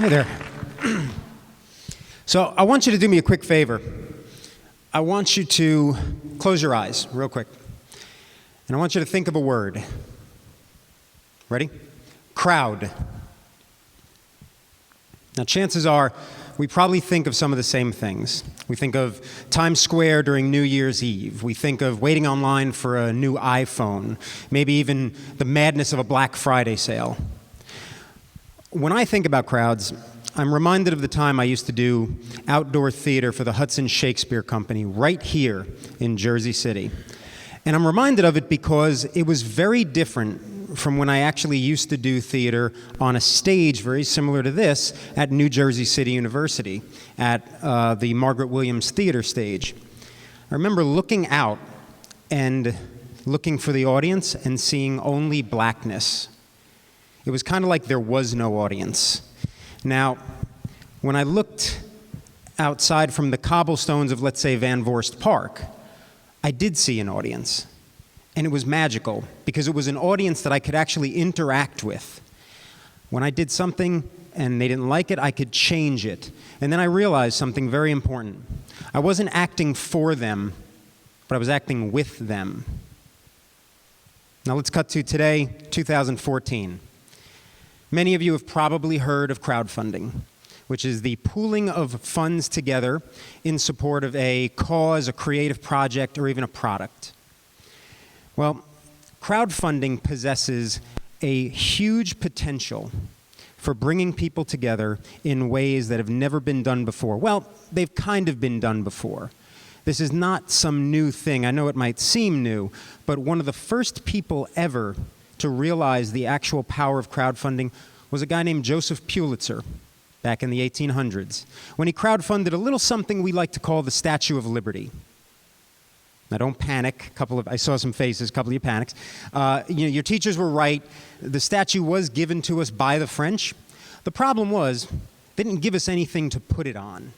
Hey there. So I want you to do me a quick favor. I want you to close your eyes real quick. And I want you to think of a word. Ready? Crowd. Now chances are we probably think of some of the same things. We think of Times Square during New Year's Eve. We think of waiting online for a new iPhone, maybe even the madness of a Black Friday sale. When I think about crowds, I'm reminded of the time I used to do outdoor theater for the Hudson Shakespeare Company right here in Jersey City. And I'm reminded of it because it was very different from when I actually used to do theater on a stage very similar to this at New Jersey City University at the Margaret Williams Theater stage. I remember looking out and looking for the audience and seeing only blackness. It was kind of like there was no audience. Now, when I looked outside from the cobblestones of, let's say, Van Voorst Park, I did see an audience. And it was magical, because it was an audience that I could actually interact with. When I did something and they didn't like it, I could change it. And then I realized something very important. I wasn't acting for them, but I was acting with them. Now let's cut to today, 2014. Many of you have probably heard of crowdfunding, which is the pooling of funds together in support of a cause, a creative project, or even a product. Well, crowdfunding possesses a huge potential for bringing people together in ways that have never been done before. Well, they've kind of been done before. This is not some new thing. I know it might seem new, but one of the first people ever to realize the actual power of crowdfunding was a guy named Joseph Pulitzer back in the 1800s, when he crowdfunded a little something we like to call the Statue of Liberty. Now don't panic, I saw some faces, a couple of you panics. Your teachers were right. The statue was given to us by the French. The problem was, they didn't give us anything to put it on.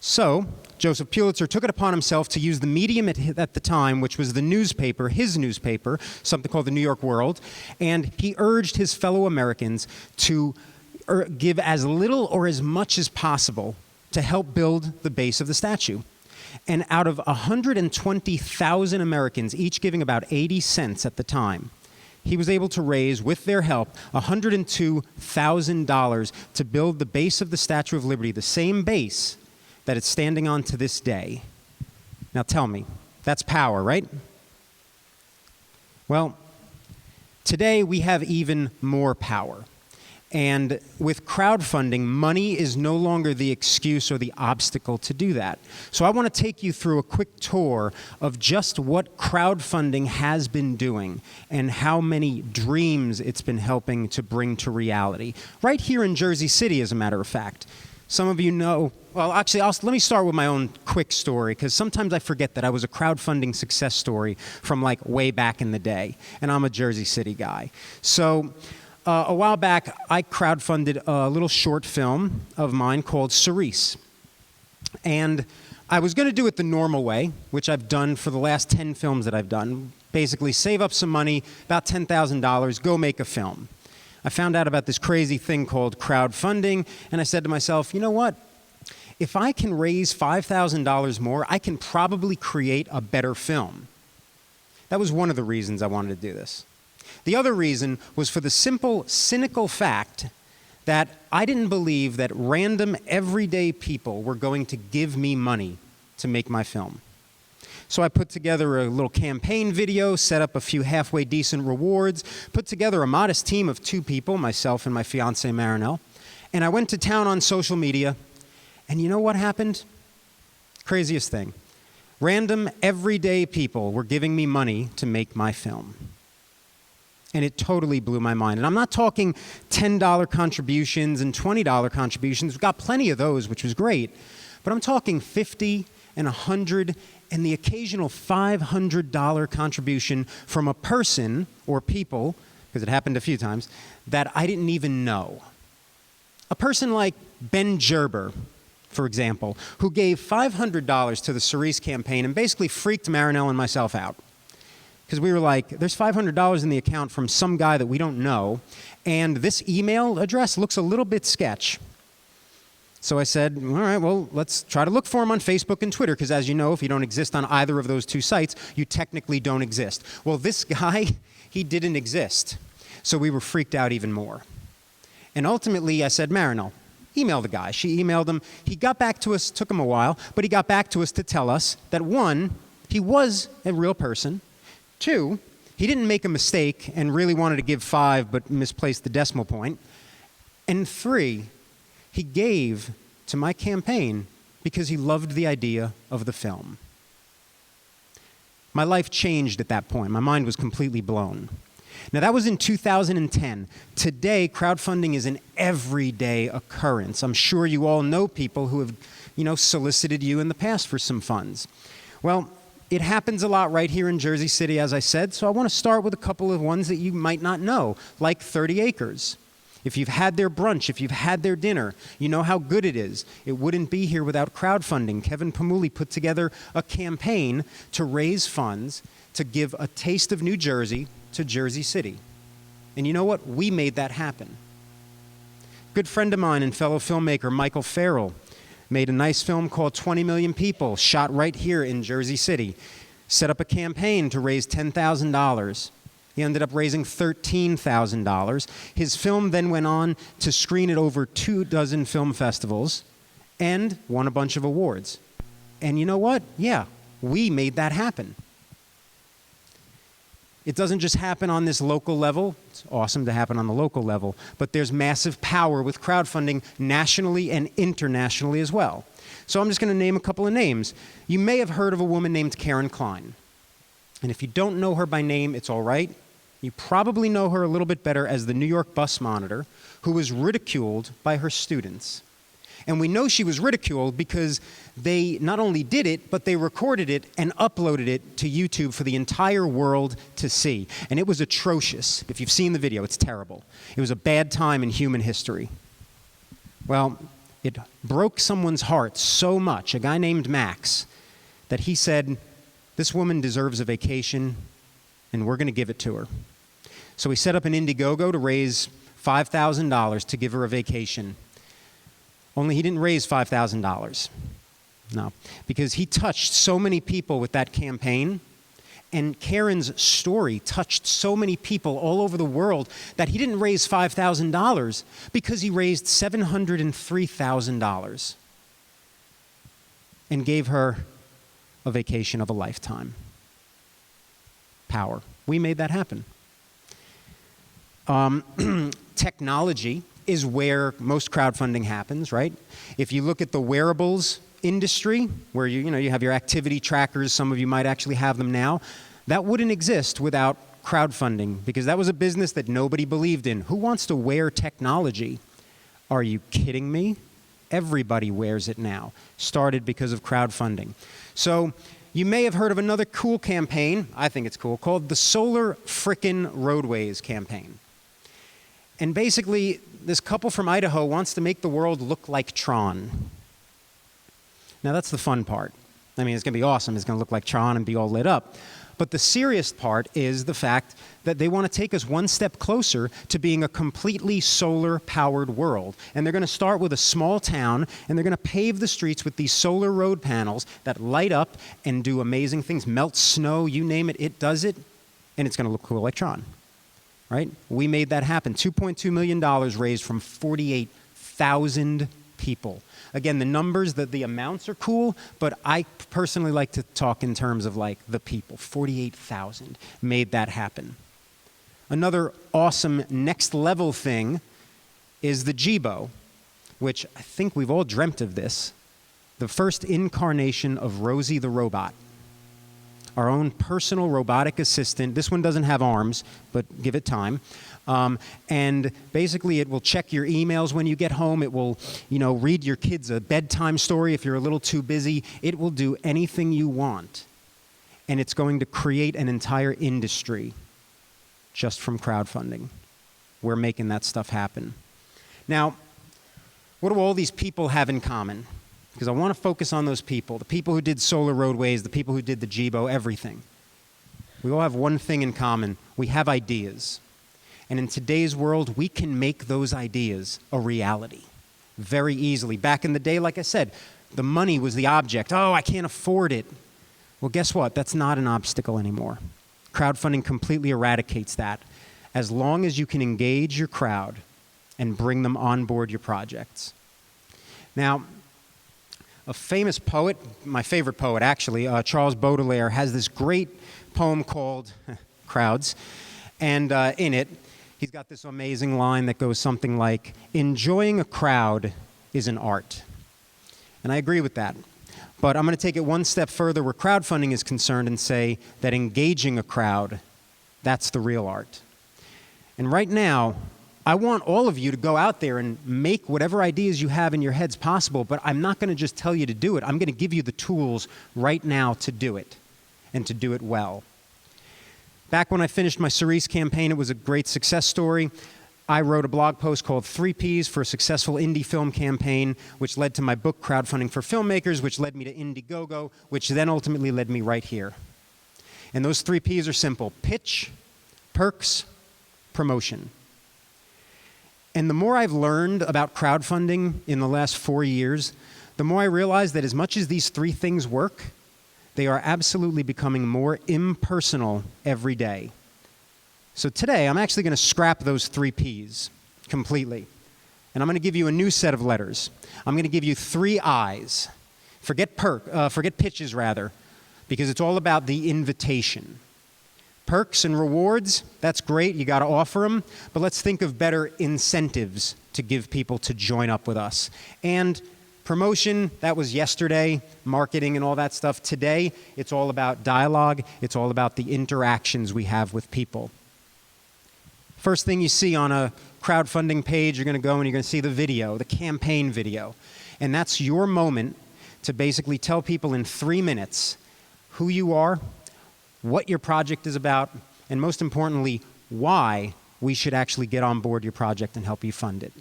So, Joseph Pulitzer took it upon himself to use the medium at the time, which was the newspaper, his newspaper, something called the New York World, and he urged his fellow Americans to give as little or as much as possible to help build the base of the statue. And out of 120,000 Americans, each giving about 80 cents at the time, he was able to raise, with their help, $102,000 to build the base of the Statue of Liberty, the same base that it's standing on to this day. Now tell me, that's power, right? Well, today we have even more power. And with crowdfunding, money is no longer the excuse or the obstacle to do that. So I want to take you through a quick tour of just what crowdfunding has been doing and how many dreams it's been helping to bring to reality. Right here in Jersey City, as a matter of fact. Some of you know, well, actually, let me start with my own quick story, because sometimes I forget that I was a crowdfunding success story from like way back in the day, and I'm a Jersey City guy. So a while back, I crowdfunded a little short film of mine called Cerise. And I was going to do it the normal way, which I've done for the last 10 films that I've done. Basically, save up some money, about $10,000, go make a film. I found out about this crazy thing called crowdfunding, and I said to myself, you know what? If I can raise $5,000 more, I can probably create a better film. That was one of the reasons I wanted to do this. The other reason was for the simple, cynical fact that I didn't believe that random, everyday people were going to give me money to make my film. So I put together a little campaign video, set up a few halfway decent rewards, put together a modest team of 2 people, myself and my fiancée Marinelle, and I went to town on social media, and you know what happened? Craziest thing. Random, everyday people were giving me money to make my film. And it totally blew my mind. And I'm not talking $10 contributions and $20 contributions. We've got plenty of those, which was great. But I'm talking $50 and $100 and the occasional $500 contribution from a person or people, because it happened a few times, that I didn't even know. A person like Ben Gerber, for example, who gave $500 to the Cerise campaign and basically freaked Marinelle and myself out. because we were like, there's $500 in the account from some guy that we don't know, and this email address looks a little bit sketch. So I said, all right, well, let's try to look for him on Facebook and Twitter, because as you know, if you don't exist on either of those two sites, you technically don't exist. Well, this guy, he didn't exist. So we were freaked out even more. And ultimately, I said, Marinelle, email the guy. She emailed him. He got back to us, took him a while, but he got back to us to tell us that, one, he was a real person. Two, he didn't make a mistake and really wanted to give 5 but misplaced the decimal point. And 3, he gave to my campaign because he loved the idea of the film. My life changed at that point. My mind was completely blown. Now, that was in 2010. Today, crowdfunding is an everyday occurrence. I'm sure you all know people who have, solicited you in the past for some funds. Well, it happens a lot right here in Jersey City, as I said, so I want to start with a couple of ones that you might not know, like 30 Acres. If you've had their brunch, if you've had their dinner, you know how good it is. It wouldn't be here without crowdfunding. Kevin Pamuli put together a campaign to raise funds to give a taste of New Jersey to Jersey City. And you know what? We made that happen. Good friend of mine and fellow filmmaker Michael Farrell made a nice film called 20 Million People, shot right here in Jersey City. Set up a campaign to raise $10,000. He ended up raising $13,000. His film then went on to screen at over 24 film festivals and won a bunch of awards. And you know what? Yeah, we made that happen. It doesn't just happen on this local level. It's awesome to happen on the local level, but there's massive power with crowdfunding nationally and internationally as well. So I'm just going to name a couple of names. You may have heard of a woman named Klein. And if you don't know her by name, it's all right. You probably know her a little bit better as the New York bus monitor who was ridiculed by her students. And we know she was ridiculed because they not only did it, but they recorded it and uploaded it to YouTube for the entire world to see. And it was atrocious. If you've seen the video, it's terrible. It was a bad time in human history. Well, it broke someone's heart so much, a guy named Max, that he said, this woman deserves a vacation, and we're going to give it to her. So we set up an Indiegogo to raise $5,000 to give her a vacation. Only he didn't raise $5,000. No, because he touched so many people with that campaign, and Karen's story touched so many people all over the world that he didn't raise $5,000 because he raised $703,000 and gave her a vacation of a lifetime. Power. We made that happen. Technology is where most crowdfunding happens, right? If you look at the wearables industry, where you have your activity trackers, some of you might actually have them now, that wouldn't exist without crowdfunding, because that was a business that nobody believed in. Who wants to wear technology? Are you kidding me? Everybody wears it now. Started because of crowdfunding. So you may have heard of another cool campaign, I think it's cool, called the Solar Frickin' Roadways campaign. And basically, this couple from Idaho wants to make the world look like Tron. Now, that's the fun part. I mean, it's going to be awesome. It's going to look like Tron and be all lit up. But the serious part is the fact that they want to take us one step closer to being a completely solar-powered world. And they're going to start with a small town, and they're going to pave the streets with these solar road panels that light up and do amazing things. Melt snow, you name it, it does it, and it's going to look cool like Tron. Right? We made that happen. $2.2 million raised from 48,000 people. Again, the numbers, the amounts are cool, but I personally like to talk in terms of like the people. 48,000 made that happen. Another awesome next level thing is the Jibo, which I think we've all dreamt of this. The first incarnation of Rosie the robot. Our own personal robotic assistant. This one doesn't have arms, but give it time. And basically, it will check your emails when you get home. It will, read your kids a bedtime story if you're a little too busy. It will do anything you want. And it's going to create an entire industry just from crowdfunding. We're making that stuff happen. Now, what do all these people have in common? Because I want to focus on those people, the people who did Solar Roadways, the people who did the Jibo, everything. We all have one thing in common. We have ideas. And in today's world, we can make those ideas a reality very easily. Back in the day, like I said, the money was the object. Oh, I can't afford it. Well, guess what? That's not an obstacle anymore. Crowdfunding completely eradicates that. As long as you can engage your crowd and bring them on board your projects. Now, a famous poet, my favorite poet actually, Charles Baudelaire, has this great poem called Crowds. And in it, he's got this amazing line that goes something like, "Enjoying a crowd is an art." And I agree with that. But I'm going to take it one step further where crowdfunding is concerned and say that engaging a crowd, that's the real art. And right now, I want all of you to go out there and make whatever ideas you have in your heads possible, but I'm not going to just tell you to do it. I'm going to give you the tools right now to do it, and to do it well. Back when I finished my Cerise campaign, it was a great success story. I wrote a blog post called 3 Ps for a Successful Indie Film Campaign, which led to my book, Crowdfunding for Filmmakers, which led me to Indiegogo, which then ultimately led me right here. And those 3 Ps are simple: pitch, perks, promotion. And the more I've learned about crowdfunding in the last 4 years, the more I realize that as much as these 3 things work, they are absolutely becoming more impersonal every day. So today, I'm actually going to scrap those 3 Ps completely. And I'm going to give you a new set of letters. I'm going to give you 3 Is. Forget pitches, rather, because it's all about the invitation. Perks and rewards, that's great, you got to offer them, but let's think of better incentives to give people to join up with us. And promotion, that was yesterday, marketing and all that stuff. Today, it's all about dialogue, it's all about the interactions we have with people. First thing you see on a crowdfunding page, you're going to go and you're going to see the video, the campaign video. And that's your moment to basically tell people in 3 minutes who you are, what your project is about, and most importantly, why we should actually get on board your project and help you fund it.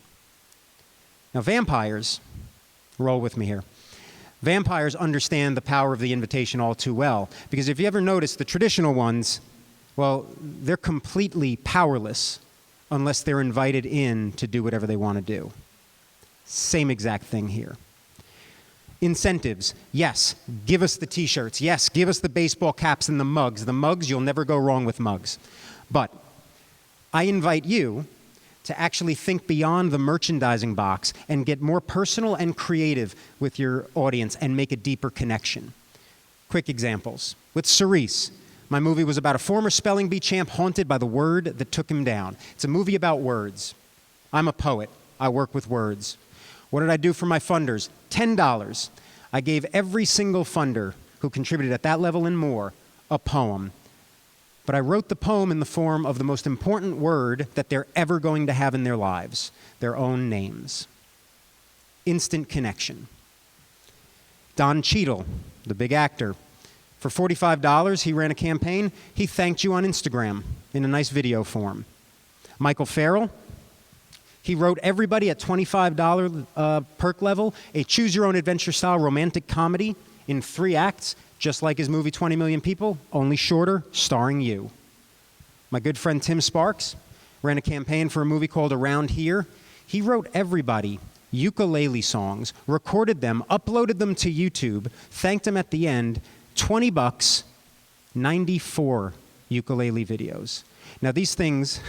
Now, vampires, roll with me here. Vampires understand the power of the invitation all too well, because if you ever notice, the traditional ones, well, they're completely powerless unless they're invited in to do whatever they want to do. Same exact thing here. Incentives. Yes, give us the t-shirts. Yes, give us the baseball caps and the mugs. The mugs, you'll never go wrong with mugs. But I invite you to actually think beyond the merchandising box and get more personal and creative with your audience and make a deeper connection. Quick examples. With Cerise, my movie was about a former spelling bee champ haunted by the word that took him down. It's a movie about words. I'm a poet. I work with words. What did I do for my funders? $10. I gave every single funder who contributed at that level and more a poem. But I wrote the poem in the form of the most important word that they're ever going to have in their lives, their own names. Instant connection. Don Cheadle, the big actor, for $45, he ran a campaign. He thanked you on Instagram in a nice video form. Michael Farrell, he wrote everybody at $25 perk level a choose-your-own-adventure style romantic comedy in 3 acts, just like his movie 20 Million People, only shorter, starring you. My good friend Tim Sparks ran a campaign for a movie called Around Here. He wrote everybody ukulele songs, recorded them, uploaded them to YouTube, thanked them at the end, $20, 94 ukulele videos. Now these things,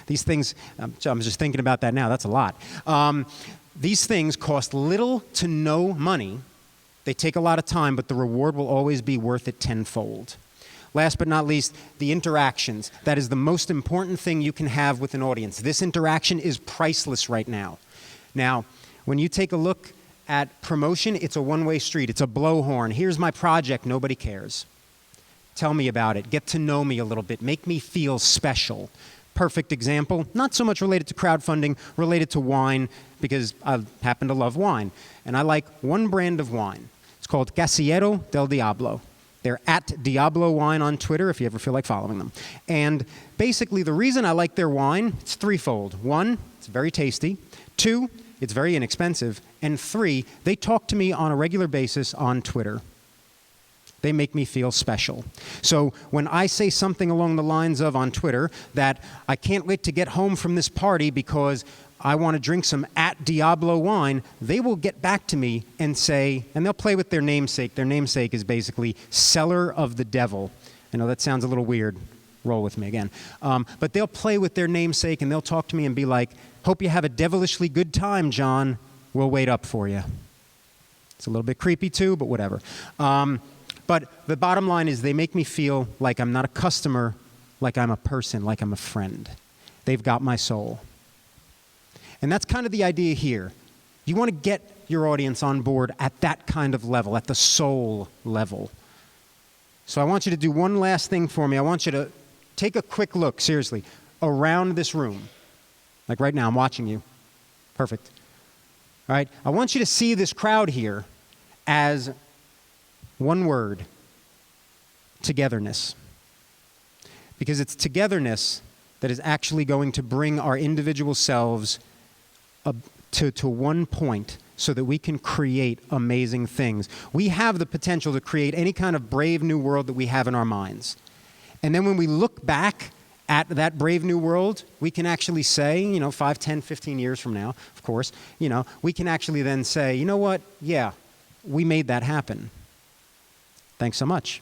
I'm just thinking about that now, that's a lot. These things cost little to no money. They take a lot of time, but the reward will always be worth it tenfold. Last but not least, the interactions. That is the most important thing you can have with an audience. This interaction is priceless right now. Now, when you take a look at promotion, it's a one-way street. It's a blowhorn. Here's my project. Nobody cares. Tell me about it. Get to know me a little bit. Make me feel special. Perfect example, not so much related to crowdfunding, related to wine, because I happen to love wine. And I like one brand of wine. It's called Casillero del Diablo. They're at Diablo Wine on Twitter if you ever feel like following them. And basically the reason I like their wine, it's threefold. 1, it's very tasty. 2, it's very inexpensive. And 3, they talk to me on a regular basis on Twitter. They make me feel special. So when I say something along the lines of on Twitter that I can't wait to get home from this party because I want to drink some at Diablo wine, they will get back to me and say, and they'll play with their namesake. Their namesake is basically seller of the devil. I know that sounds a little weird. Roll with me again. But they'll play with their namesake and they'll talk to me and be like, hope you have a devilishly good time, John. We'll wait up for you. It's a little bit creepy too, but whatever. But the bottom line is they make me feel like I'm not a customer, like I'm a person, like I'm a friend. They've got my soul. And that's kind of the idea here. You want to get your audience on board at that kind of level, at the soul level. So I want you to do one last thing for me. I want you to take a quick look, seriously, around this room. Like right now, I'm watching you. Perfect. All right? I want you to see this crowd here as one word: togetherness. Because it's togetherness that is actually going to bring our individual selves to one point so that we can create amazing things. We have the potential to create any kind of brave new world that we have in our minds. And then when we look back at that brave new world, we can actually say, 5, 10, 15 years from now, of course, we can actually then say, you know what? Yeah, we made that happen. Thanks so much.